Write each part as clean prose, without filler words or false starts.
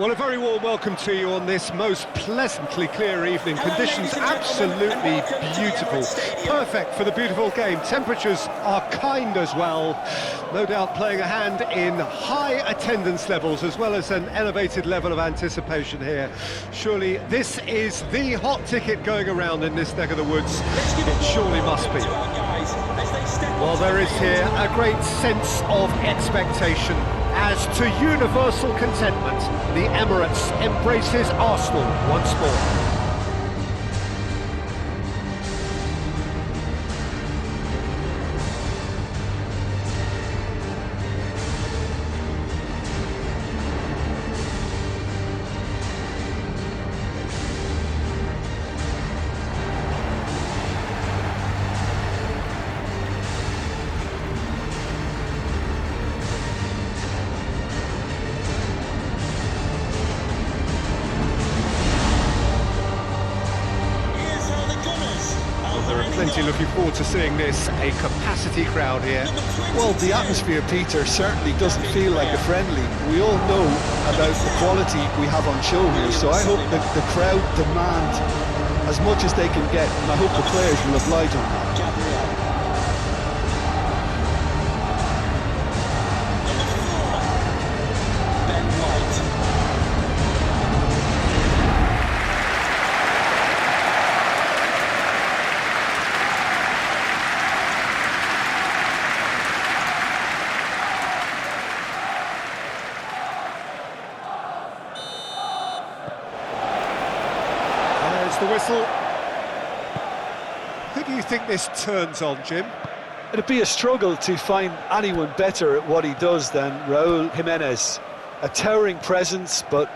Well, a very warm welcome to you on this most pleasantly clear evening. Conditions absolutely beautiful. Perfect for the beautiful game. Temperatures are kind as well. No doubt playing a hand in high attendance levels as well as an elevated level of anticipation here. Surely this is the hot ticket going around in this neck of the woods. It surely must be. Well, there is here a great sense of expectation. As to universal contentment, the Emirates embraces Arsenal once more. Plenty looking forward to seeing this, a capacity crowd here. Well, the atmosphere, Peter, certainly doesn't feel like a friendly. We all know about the quality we have on show here, so I hope that the crowd demand as much as they can get, and I hope the players will oblige on that. The whistle. Who do you think this turns on, Jim? It'd be a struggle to find anyone better at what he does than Raúl Jiménez. A towering presence, but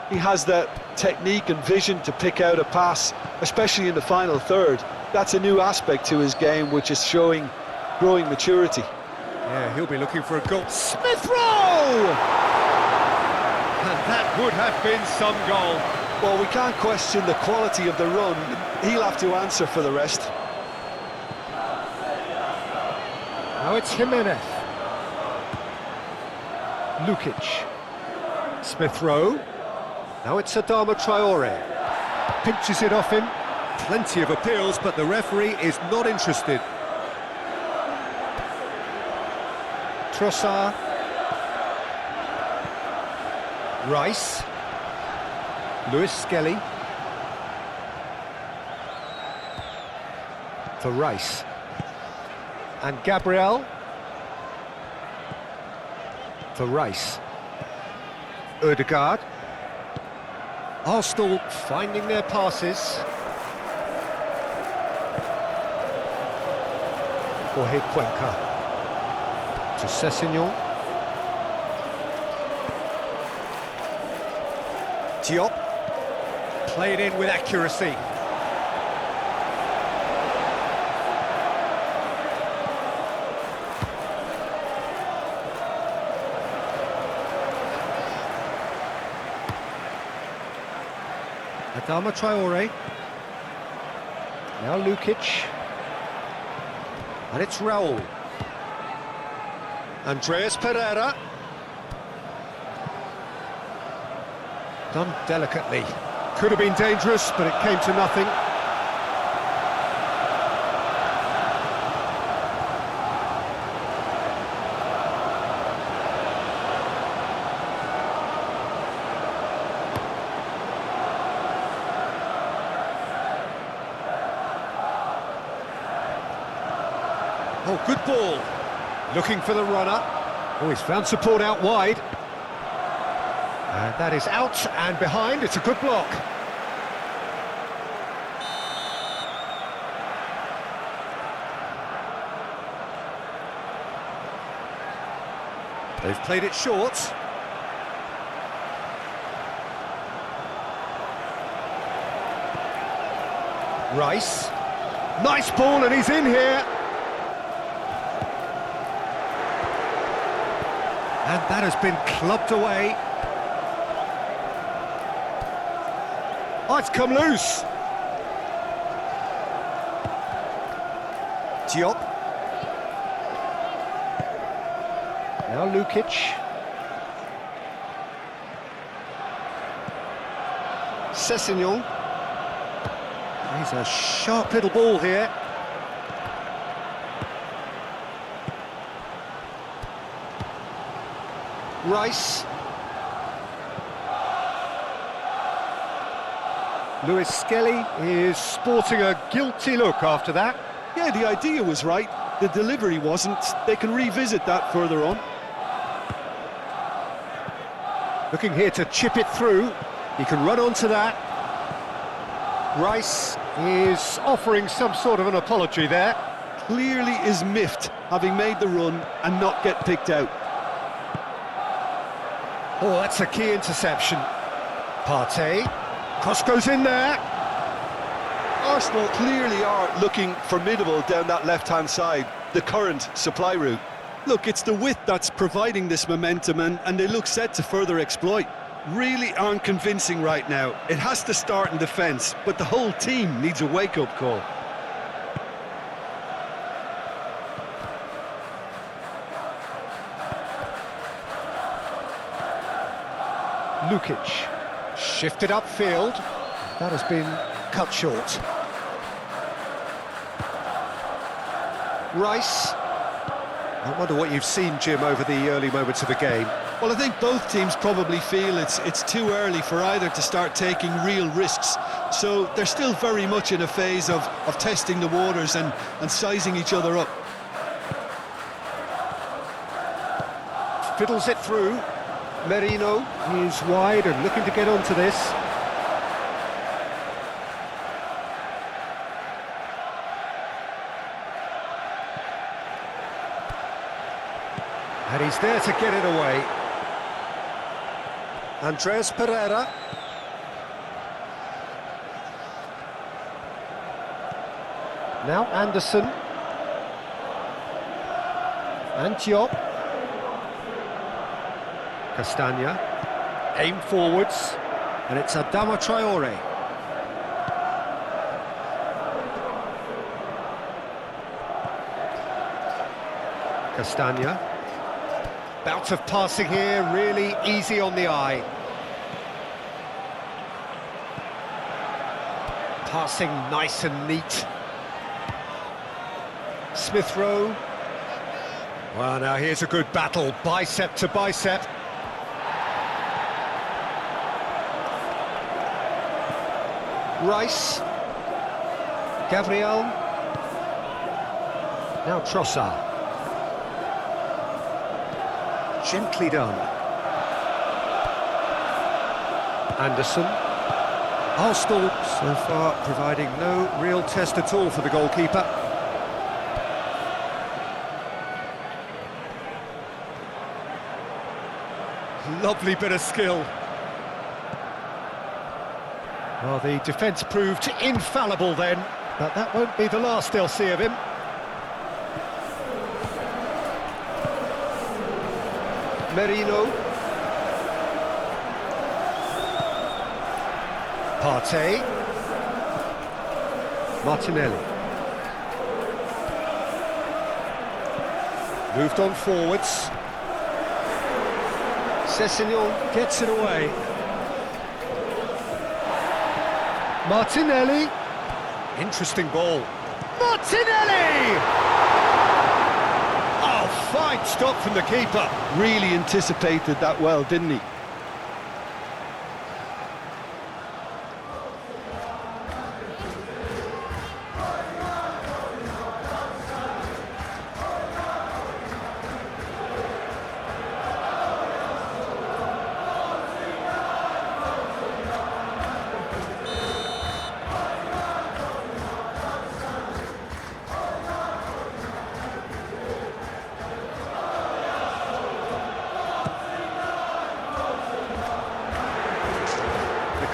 he has that technique and vision to pick out a pass, especially in the final third. That's a new aspect to his game, which is showing growing maturity. Yeah, he'll be looking for a goal. Smith Rowe! And that would have been some goal. Well, we can't question the quality of the run. He'll have to answer for the rest. Now it's Jimenez. Lukic. Smith Rowe. Now it's Adama Traore. Pinches it off him. Plenty of appeals, but the referee is not interested. Trossard. Rice. Lewis Skelly for Rice and Gabriel for Rice. Ødegaard. Arsenal finding their passes. Jorge Cuenca to Sessegnon. Diop. Played in with accuracy. Adama Traore. Now Lukic. And it's Raúl. Andreas Pereira. Done delicately. Could have been dangerous, but it came to nothing. Oh, good ball. Looking for the runner. Oh, he's found support out wide. And that is out and behind. It's a good block. They've played it short. Rice. Nice ball, and he's in here. And that has been clubbed away. Oh, it's come loose. Diop. Now Lukic. Sessegnon. He's a sharp little ball here. Rice. Lewis Skelly is sporting a guilty look after that. Yeah, the idea was right, the delivery wasn't. They can revisit that further on. Looking here to chip it through. He can run onto that. Rice is offering some sort of an apology there. Clearly is miffed, having made the run and not get picked out. Oh, that's a key interception. Partey. Cross goes in there. Arsenal clearly are looking formidable down that left-hand side, the current supply route. Look, it's the width that's providing this momentum, and they look set to further exploit. Really aren't convincing right now. It has to start in defence, but the whole team needs a wake-up call. Lukic. Shifted upfield. That has been cut short. Rice. I wonder what you've seen, Jim, over the early moments of the game. Well, I think both teams probably feel it's too early for either to start taking real risks. So they're still very much in a phase of testing the waters and sizing each other up. Fiddles it through. Merino is wide and looking to get onto this. And he's there to get it away. Andreas Pereira. Now Anderson. Antioch. Castagna, aim forwards, and it's Adama Traore. Castagna, bout of passing here, really easy on the eye. Passing nice and neat. Smith Rowe. Well, now here's a good battle, bicep to bicep. Rice, Gabriel, now Trossard. Gently done. Anderson. Arsenal so far providing no real test at all for the goalkeeper. Lovely bit of skill. Well, the defence proved infallible then, but that won't be the last they'll see of him. Merino. Partey. Martinelli. Moved on forwards. Sessegnon gets it away. Martinelli. Interesting ball. Martinelli! Oh, fine stop from the keeper. Really anticipated that well, didn't he?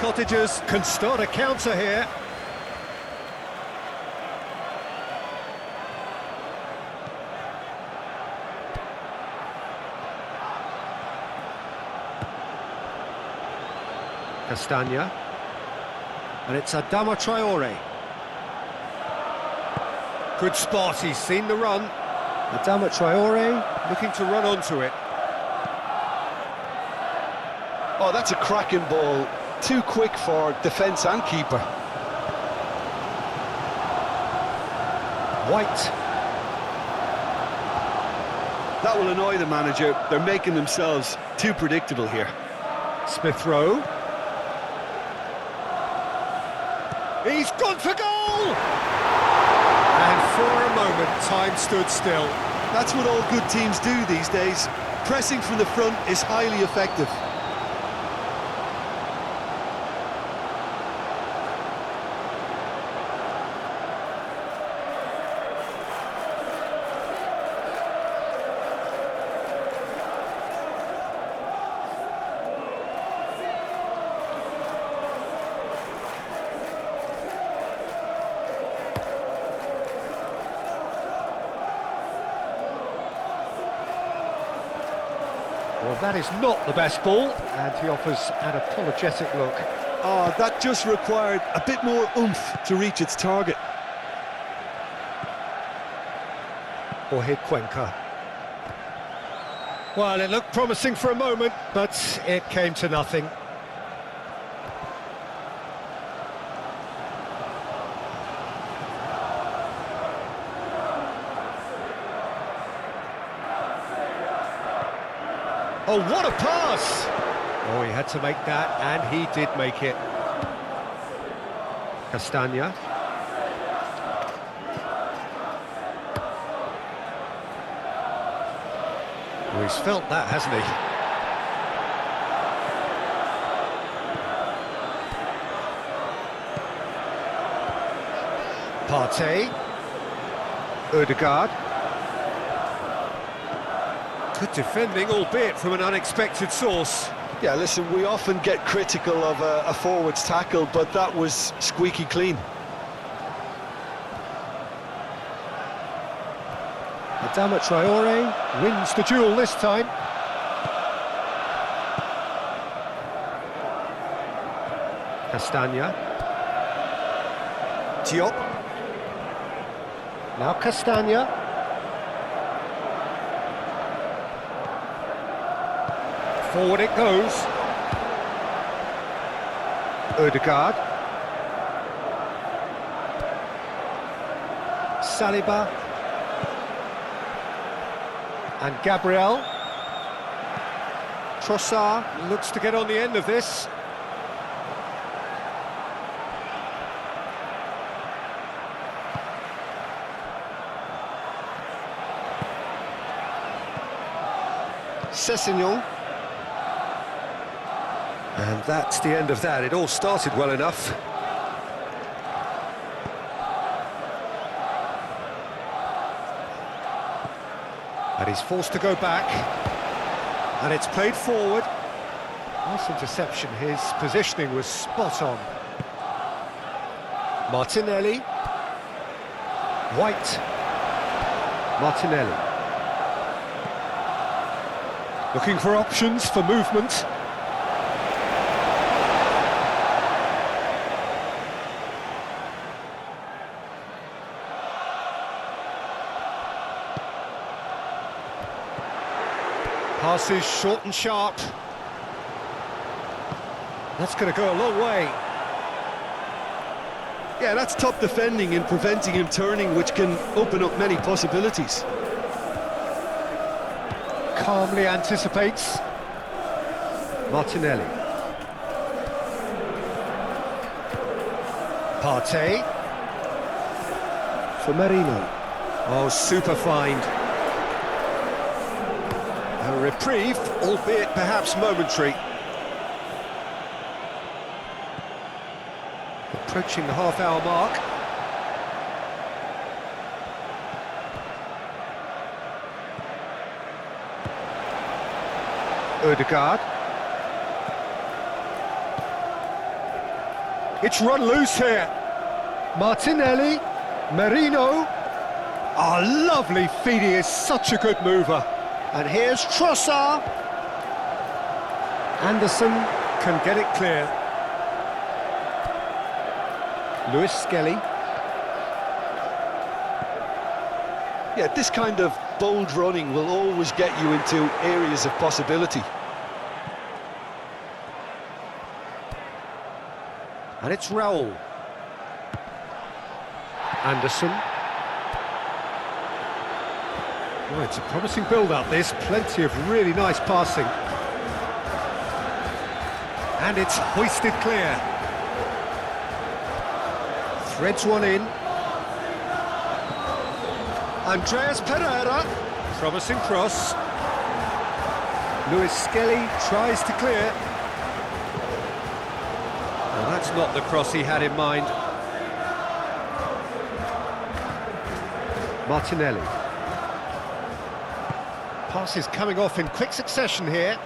Cottagers can start a counter here. Castagna. And it's Adama Traore. Good spot, he's seen the run. Adama Traore looking to run onto it. Oh, that's a cracking ball. too quick for defence and keeper. White. That will annoy the manager. They're making themselves too predictable here. Smith Rowe. He's gone for goal! And for a moment, time stood still. That's what all good teams do these days. Pressing from the front is highly effective. Well, that is not the best ball, and he offers an apologetic look. Oh, that just required a bit more oomph to reach its target. Or hit Cuenca. Well, it looked promising for a moment, but it came to nothing. Oh, what a pass! Oh, he had to make that, and he did make it. Castagna. Well, he's felt that, hasn't he? Partey. Ødegaard. Good defending, albeit from an unexpected source. Yeah, listen, we often get critical of a forward's tackle, but that was squeaky clean. Adama Traore wins the duel this time. Castagna. Diop. Now Castagna. Forward it goes. Ødegaard. Saliba. And Gabriel. Trossard looks to get on the end of this. Sessegnon. And that's the end of that. It all started well enough. And he's forced to go back. And it's played forward. Nice interception. His positioning was spot on. Martinelli. White. Martinelli. Looking for options for movement. Passes short and sharp. That's going to go a long way. Yeah, that's top defending and preventing him turning, which can open up many possibilities. Calmly anticipates. Martinelli. Partey. For Merino. Oh, super find. A reprieve, albeit perhaps momentary. Approaching the half-hour mark. Ødegaard. It's run loose here. Martinelli. Merino. Oh, lovely feed. He is such a good mover. And here's Trossard. Anderson can get it clear. Lewis Skelly. Yeah, this kind of bold running will always get you into areas of possibility. And it's Raul. Anderson. Oh, it's a promising build-up, this. Plenty of really nice passing. And it's hoisted clear. Threads one in. Andreas Pereira. Promising cross. Luis Skelly tries to clear. Well, that's not the cross he had in mind. Martinelli. Passes coming off in quick succession here.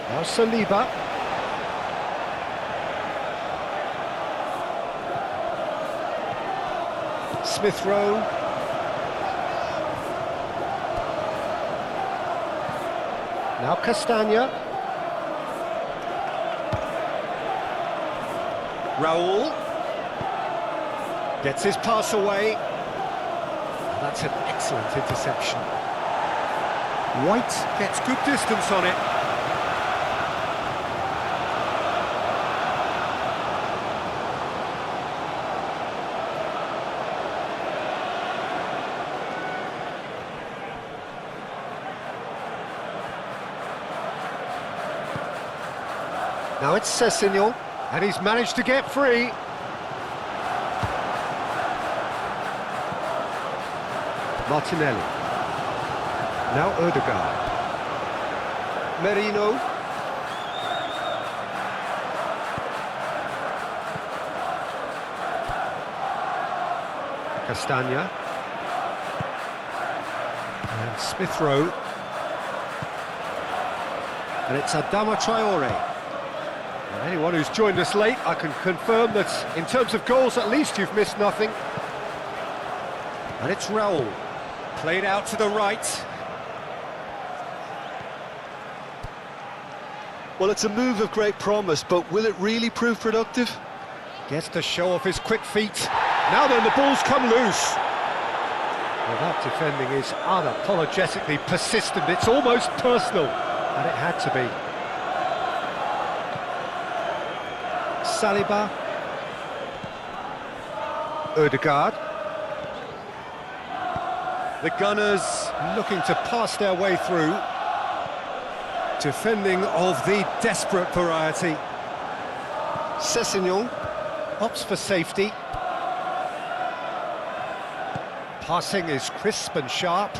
Now Saliba. Smith Rowe. Now Castagna. Raul. Gets his pass away. That's an excellent interception. White gets good distance on it. Now it's Sessegnon, and he's managed to get free. Martinelli. Now Odegaard. Merino. Castagna. And Smith Rowe. And it's Adama Traore. And anyone who's joined us late, I can confirm that in terms of goals, at least you've missed nothing. And it's Raul. Played out to the right. Well, it's a move of great promise, but will it really prove productive? Gets to show off his quick feet. Now then, the ball's come loose. Well, that defending is unapologetically persistent. It's almost personal, and it had to be. Saliba. Odegaard. The Gunners looking to pass their way through. Defending of the desperate variety. Sessegnon opts for safety. Passing is crisp and sharp.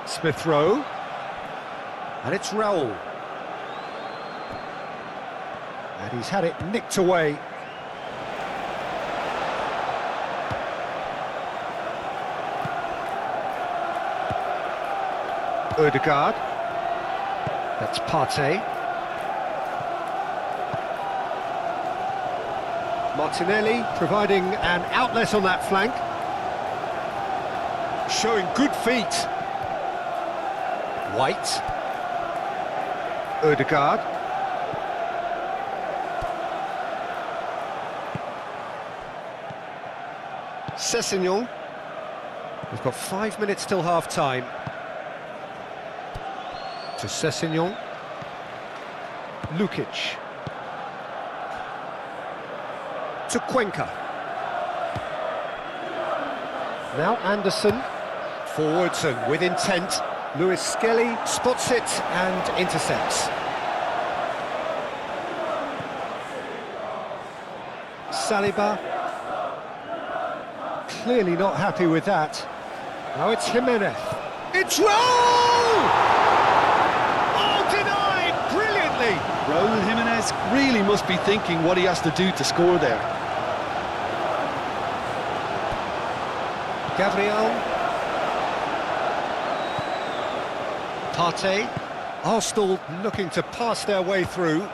Smith Rowe. And it's Raul. And he's had it nicked away. Odegaard. That's Partey. Martinelli providing an outlet on that flank. Showing good feet. White. Odegaard. Sessegnon. We've got 5 minutes till half-time. To Sessegnon. Lukic. To Cuenca. Now Anderson. Forwards and with intent. Luis Skelly spots it and intercepts. Saliba. Clearly not happy with that. Now it's Jimenez. It's Raul! Raul Jimenez really must be thinking what he has to do to score there. Gabriel. Partey. Arsenal looking to pass their way through.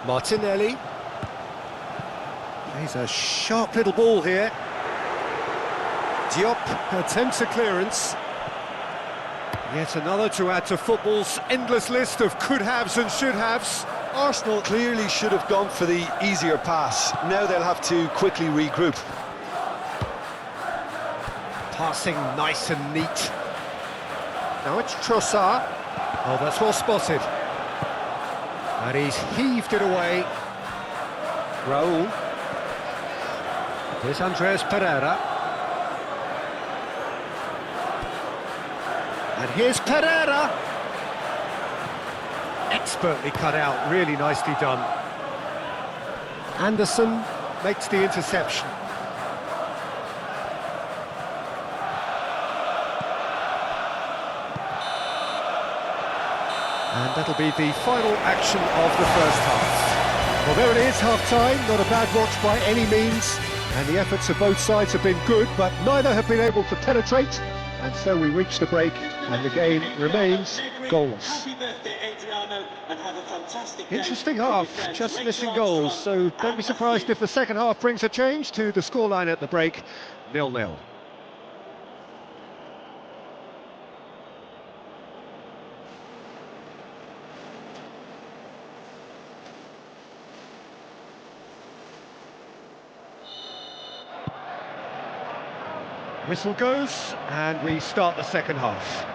Martinelli. He's a sharp little ball here. Diop attempts a clearance. Yet another to add to football's endless list of could-haves and should-haves. Arsenal clearly should have gone for the easier pass. Now they'll have to quickly regroup. Passing nice and neat. Now it's Trossard. Oh, that's well spotted. And he's heaved it away. Raul. Here's Andreas Pereira. And here's Pereira. Expertly cut out, really nicely done. Anderson makes the interception. And that'll be the final action of the first half. Well, there it is, half-time. Not a bad watch by any means. And the efforts of both sides have been good, but neither have been able to penetrate. And so we reach the break, and the game remains goalless. Interesting half, just missing goals. So don't be surprised if the second half brings a change to the scoreline at the break, 0-0. Whistle goes, and we start the second half.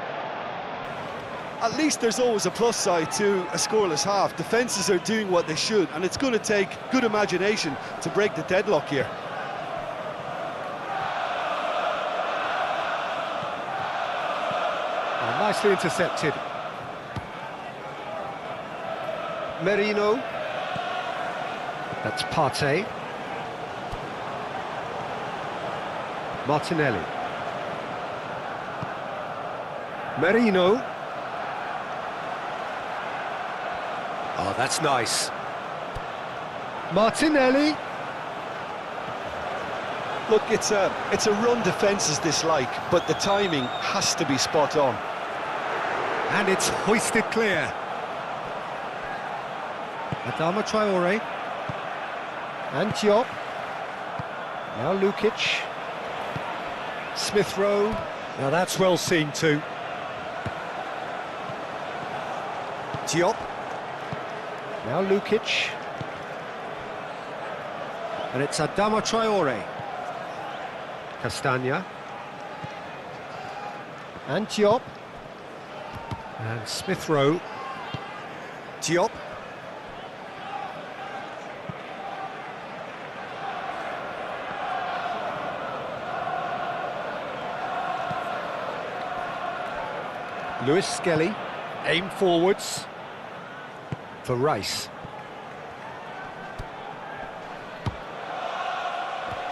At least there's always a plus side to a scoreless half. Defences are doing what they should, and it's going to take good imagination to break the deadlock here. Oh, nicely intercepted. Merino. That's Partey. Martinelli. Merino. Oh, that's nice. Martinelli. Look, it's a run defences dislike, but the timing has to be spot on. And it's hoisted clear. Adama Traore. And Diop. Now Lukic. Smith Rowe. Now that's well seen too. Diop. Now Lukic. And it's Adama Traore. Castagna. And Diop. And Smith Rowe. Diop. Lewis Skelly, aim forwards for Rice.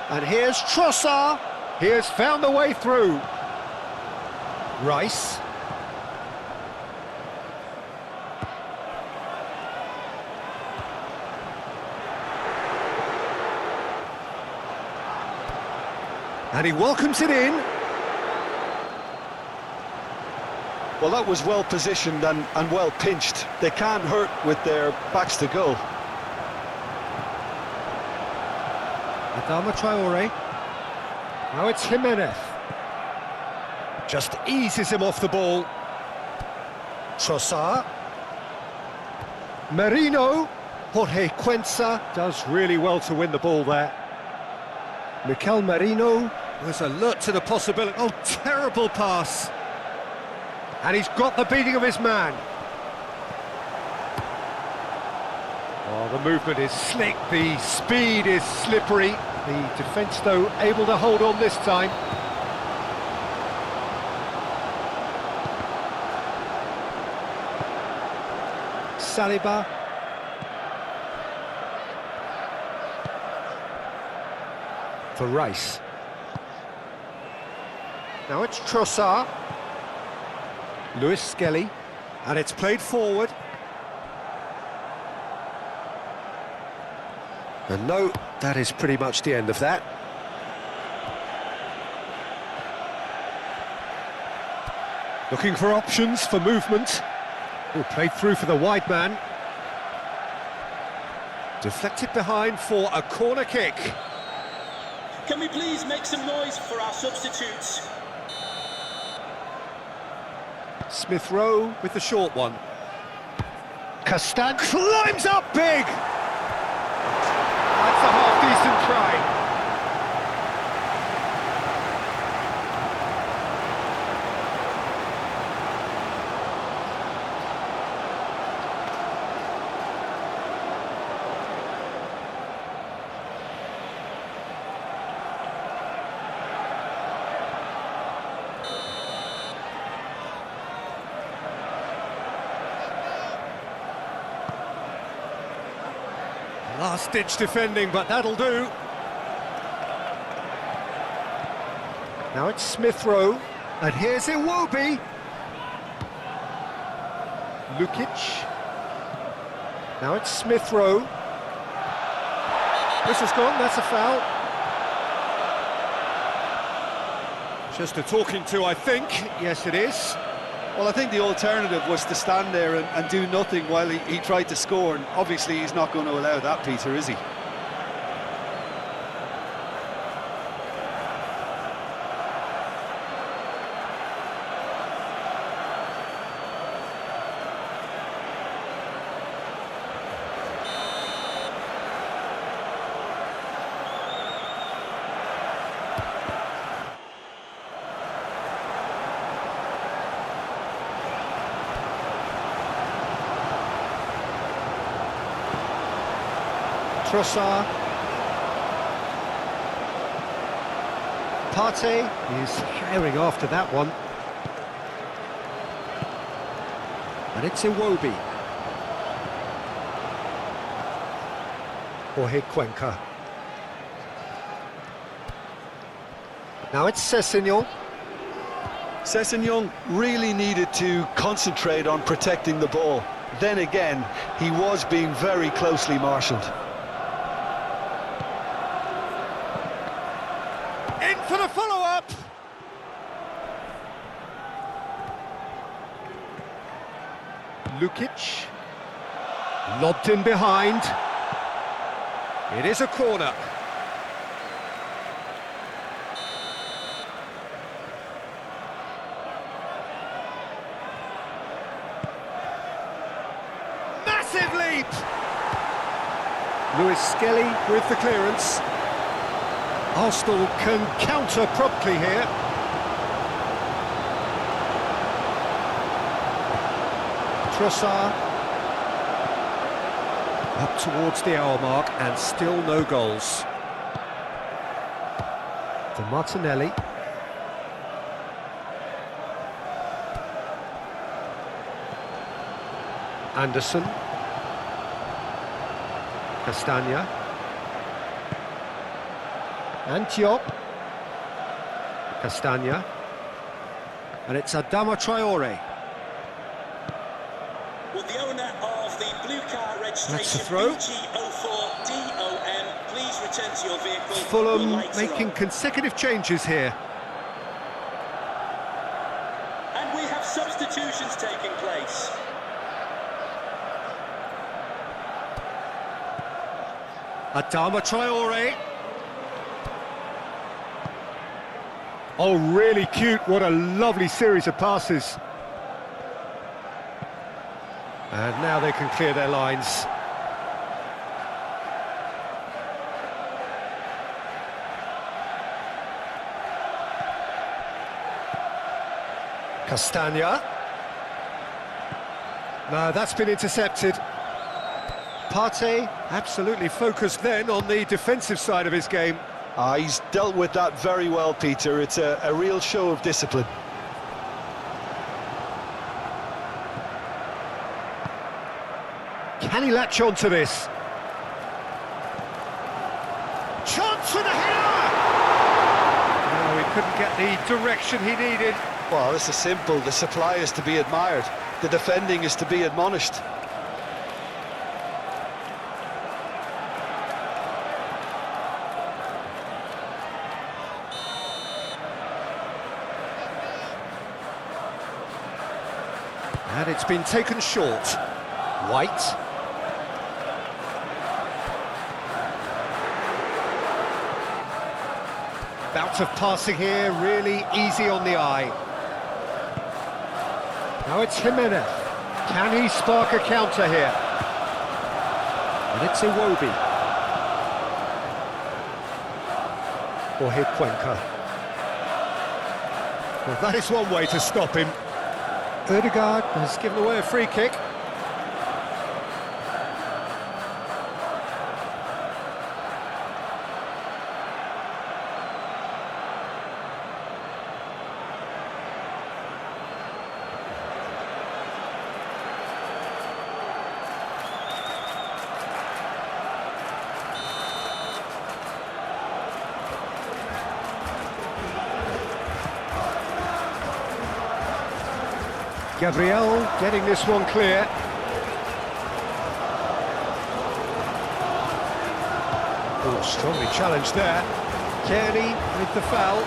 And here's Trossard. He has found the way through. Rice. And he welcomes it in. Well, that was well positioned and well pinched. They can't hurt with their backs to goal. Adama Traore. Now it's Jimenez. Just eases him off the ball. Trossard. Merino. Jorge Cuenca does really well to win the ball there. Mikel Merino was alert to the possibility. Oh, terrible pass. And he's got the beating of his man. Oh, the movement is slick, the speed is slippery. The defence, though, able to hold on this time. Saliba. For Rice. Now it's Trossard. Lewis Skelly, and it's played forward. And no, that is pretty much the end of that. Looking for options for movement. Oh, played through for the wide man. Deflected behind for a corner kick. Can we please make some noise for our substitutes? Smith Rowe with the short one. Castagna climbs up big! That's a half-decent try. Last-ditch defending, but that'll do. Now it's Smith Rowe, and here's Iwobi. Lukic. Now it's Smith Rowe. This has gone, that's a foul. Just a talking to, I think. Yes, it is. Well, I think the alternative was to stand there and do nothing while he tried to score, and obviously he's not going to allow that, Peter, is he? Trossard. Partey is herring after that one. And it's Iwobi. Jorge Cuenca. Now it's Sessegnon. Sessegnon really needed to concentrate on protecting the ball. Then again, he was being very closely marshalled. In for the follow-up! Lukic. Lobbed in behind. It is a corner. Massive leap! Lewis Skelly with the clearance. Arsenal can counter promptly here. Trossard. Up towards the hour mark and still no goals. For Martinelli. Anderson. Castagna. And Diop. Castagna. And it's Adama Traore. Will the owner of the blue car registration That's a throw. BG04DOM please return to your vehicle? Fulham Your lights are making on. consecutive changes here. And we have substitutions taking place. Adama Traore. Oh, really cute. What a lovely series of passes. And now they can clear their lines. Castagna. No, that's been intercepted. Partey absolutely focused then on the defensive side of his game. He's dealt with that very well, Peter. It's a real show of discipline. Can he latch on to this? Chance for the header! No, he couldn't get the direction he needed. Well, this is simple. The supply is to be admired. The defending is to be admonished. And it's been taken short. White. Bout of passing here, really easy on the eye. Now it's Jimenez. Can he spark a counter here? And it's Iwobi. Jorge Cuenca. Well, that is one way to stop him. Ødegaard has given away a free kick. Gabriel getting this one clear. Oh, strongly challenged there. Kearney with the foul.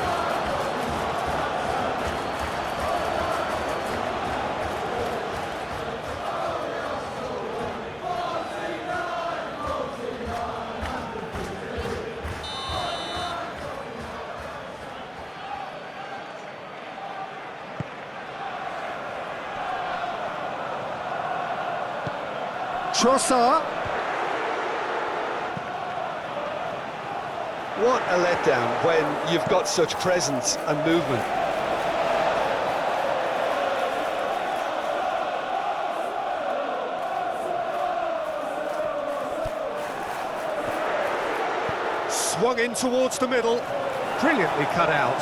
Trossard. What a letdown when you've got such presence and movement. Swung in towards the middle. Brilliantly cut out.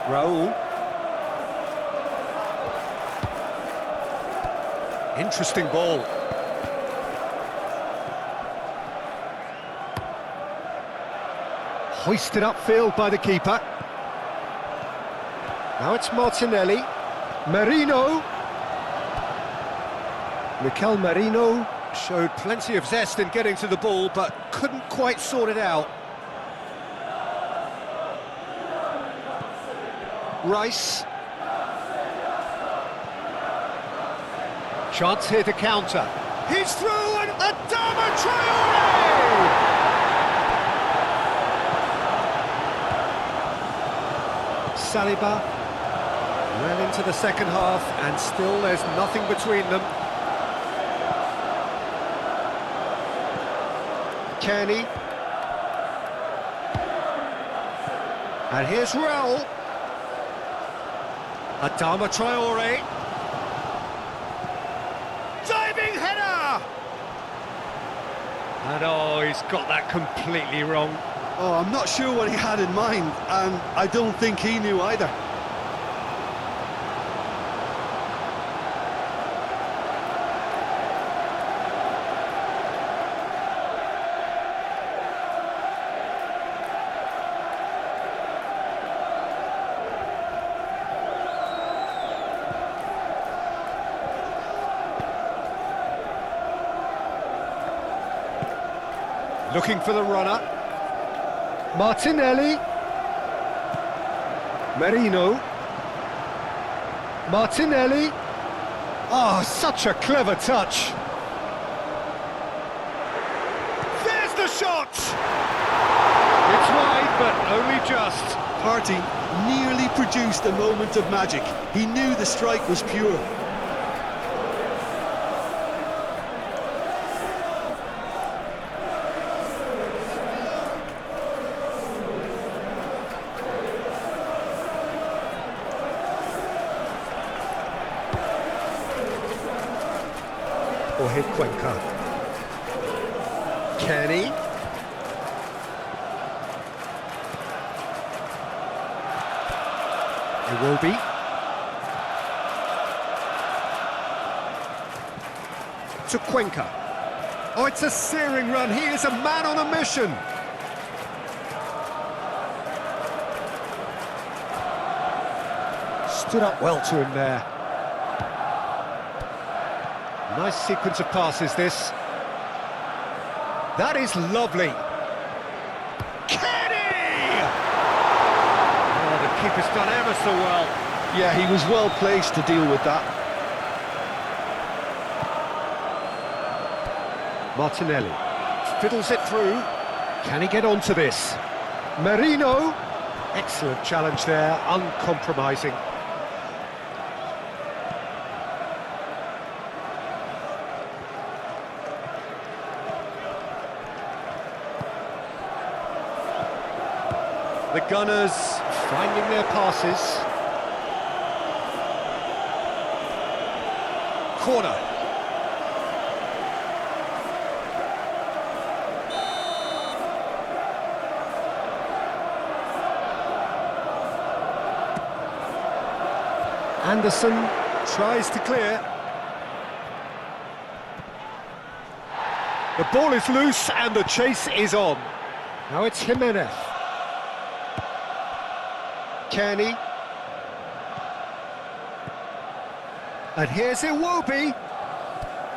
Raul. Interesting ball. Hoisted upfield by the keeper. Now it's Martinelli. Merino. Mikel Merino showed plenty of zest in getting to the ball, but couldn't quite sort it out. Rice. Chance here to counter. He's through and Adama Traore! Saliba well into the second half, and still there's nothing between them. Kearney. And here's Raul. Adama Traore. Diving header! And oh, he's got that completely wrong. Oh, I'm not sure what he had in mind, and I don't think he knew either. Looking for the runner. Martinelli. Merino. Martinelli. Oh, such a clever touch. There's the shot! It's wide, but only just. Partey nearly produced a moment of magic. He knew the strike was pure. Or hit Cuenca. Kearney. It will be. To Cuenca. Oh, it's a searing run. He is a man on a mission. Stood up well to him there. Nice sequence of passes, this. That is lovely. Kenny! Oh, the keeper's done ever so well. Yeah, he was well placed to deal with that. Martinelli fiddles it through. Can he get onto this? Merino. Excellent challenge there, uncompromising. The Gunners finding their passes. Corner. Anderson tries to clear. The ball is loose and the chase is on. Now it's Jimenez. Kearney. And here's Iwobi.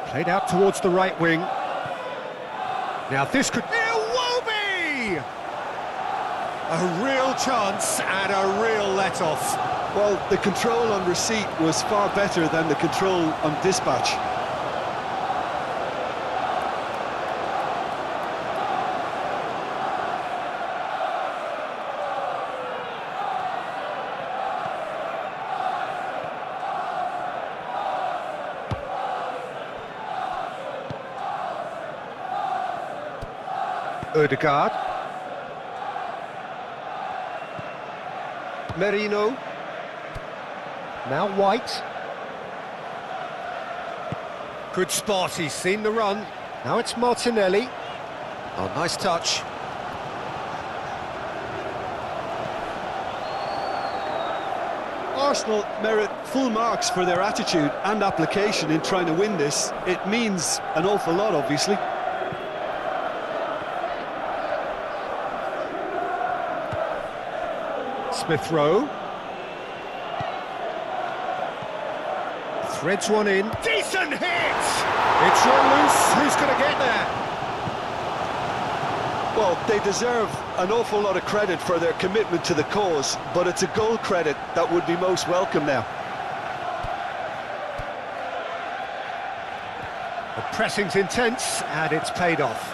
Played out towards the right wing. Now this could... Iwobi! A real chance and a real let-off. Well, the control on receipt was far better than the control on dispatch. Ødegaard. Merino. Now White. Good spot, he's seen the run. Now it's Martinelli. Oh, nice touch. Arsenal merit full marks for their attitude and application in trying to win this. It means an awful lot, obviously. Smith Rowe. Threads one in. Decent hit! It's run loose. Who's going to get there? Well, they deserve an awful lot of credit for their commitment to the cause, but it's a goal credit that would be most welcome now. The pressing's intense, and it's paid off.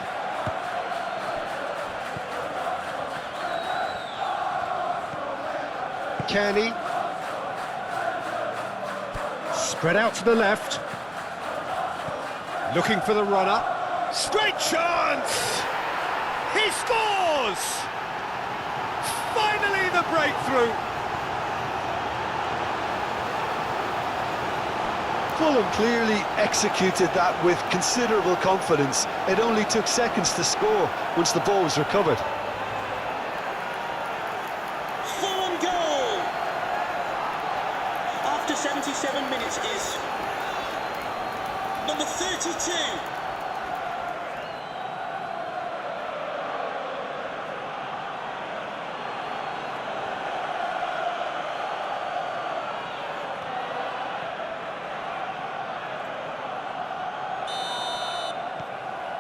Kearney. Spread out to the left. Looking for the runner. Straight chance! He scores! Finally the breakthrough! Fulham clearly executed that with considerable confidence. It only took seconds to score once the ball was recovered. Fulham goal! After 77 minutes is number 32.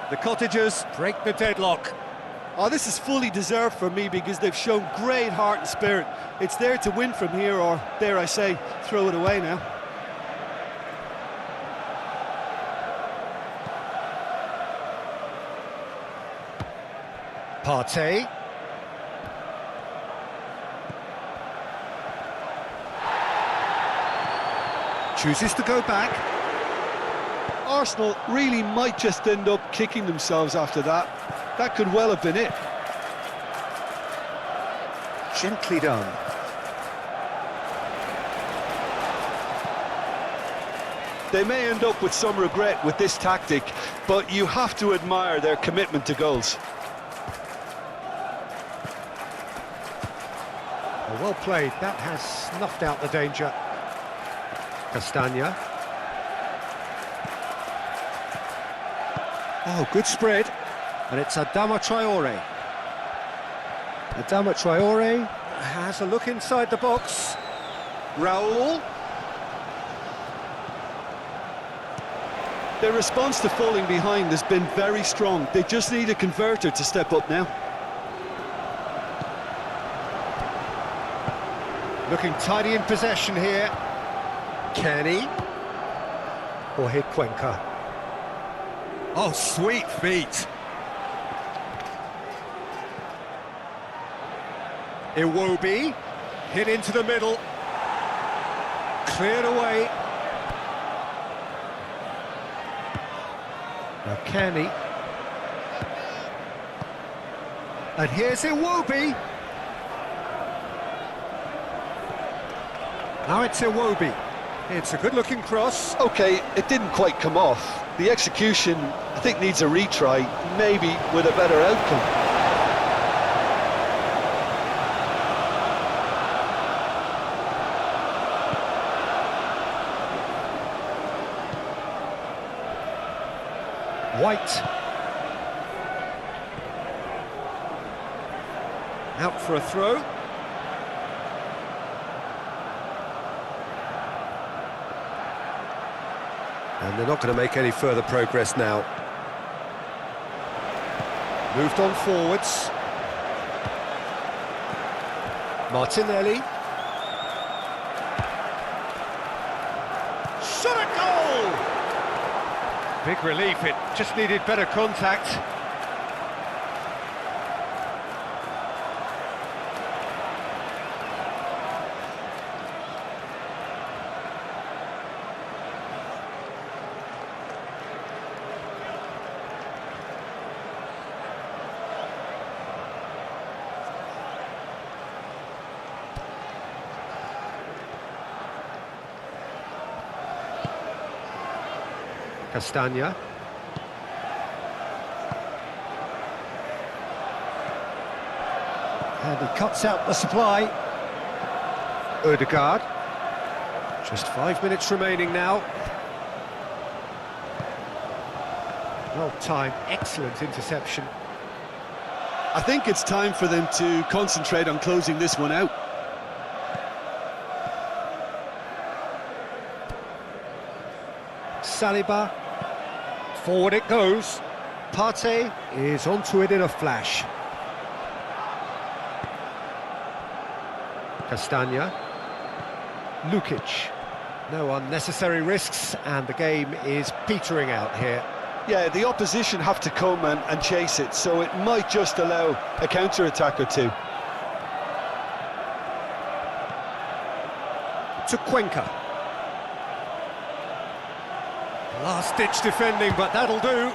The Cottagers break the deadlock. Oh, this is fully deserved for me because they've shown great heart and spirit. It's there to win from here, or, dare I say, throw it away now. Partey. Chooses to go back. Arsenal really might just end up kicking themselves after that. That could well have been it. Gently done. They may end up with some regret with this tactic, but you have to admire their commitment to goals. Well played, that has snuffed out the danger. Castagna. Oh, good spread. And it's Adama Traore. Adama Traore has a look inside the box. Raul. Their response to falling behind has been very strong. They just need a converter to step up now. Looking tidy in possession here. Kearney. Or hit Cuenca. Oh, sweet feet. Iwobi. Hit into the middle. Cleared away. Now Kearney. And here's Iwobi. Now it's Iwobi. It's a good-looking cross. Okay, it didn't quite come off. The execution, I think, needs a retry, maybe with a better outcome. White. Out for a throw. And they're not going to make any further progress now. Moved on forwards. Martinelli. Shot a goal! Big relief, it just needed better contact. Castagna. And he cuts out the supply. Odegaard. Just 5 minutes remaining now. Well timed, excellent interception. I think it's time for them to concentrate on closing this one out. Saliba. Forward it goes. Partey is onto it in a flash. Castagna. Lukic. No unnecessary risks, and the game is petering out here. Yeah, the opposition have to come and chase it, so it might just allow a counter-attack or two. To Cuenca. Last-ditch defending, but that'll do.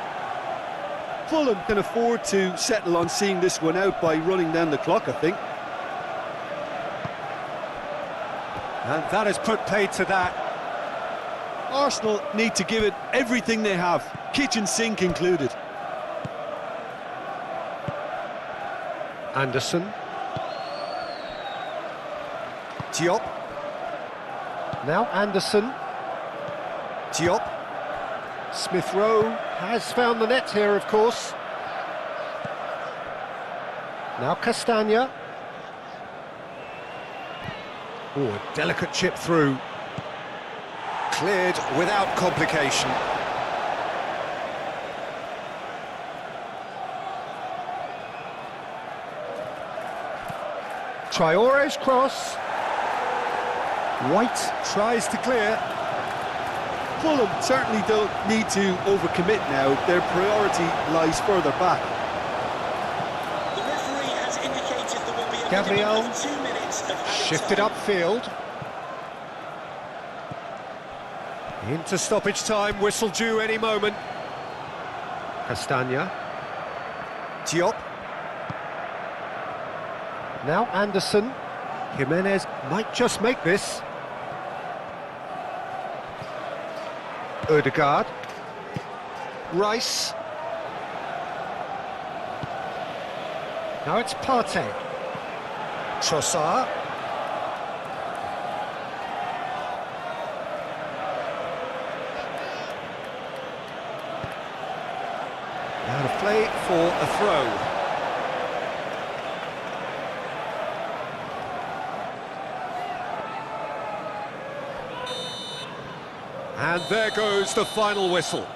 Fulham can afford to settle on seeing this one out by running down the clock, I think. And that has put paid to that. Arsenal need to give it everything they have, kitchen sink included. Anderson. Diop. Now Anderson. Diop. Smith Rowe has found the net here, of course. Now Castagna. Oh, a delicate chip through. Cleared without complication. Traore's cross. White tries to clear. Fulham certainly don't need to overcommit now. Their priority lies further back. The referee has indicated there will be a Gabriel minimum of 2 minutes of added shifted time. upfield. Into stoppage time, whistle due any moment. Castagna. Diop. Now Anderson. Jimenez might just make this. Odegaard. Rice. Now it's Partey. Trossard. Out of play for a throw. And there goes the final whistle.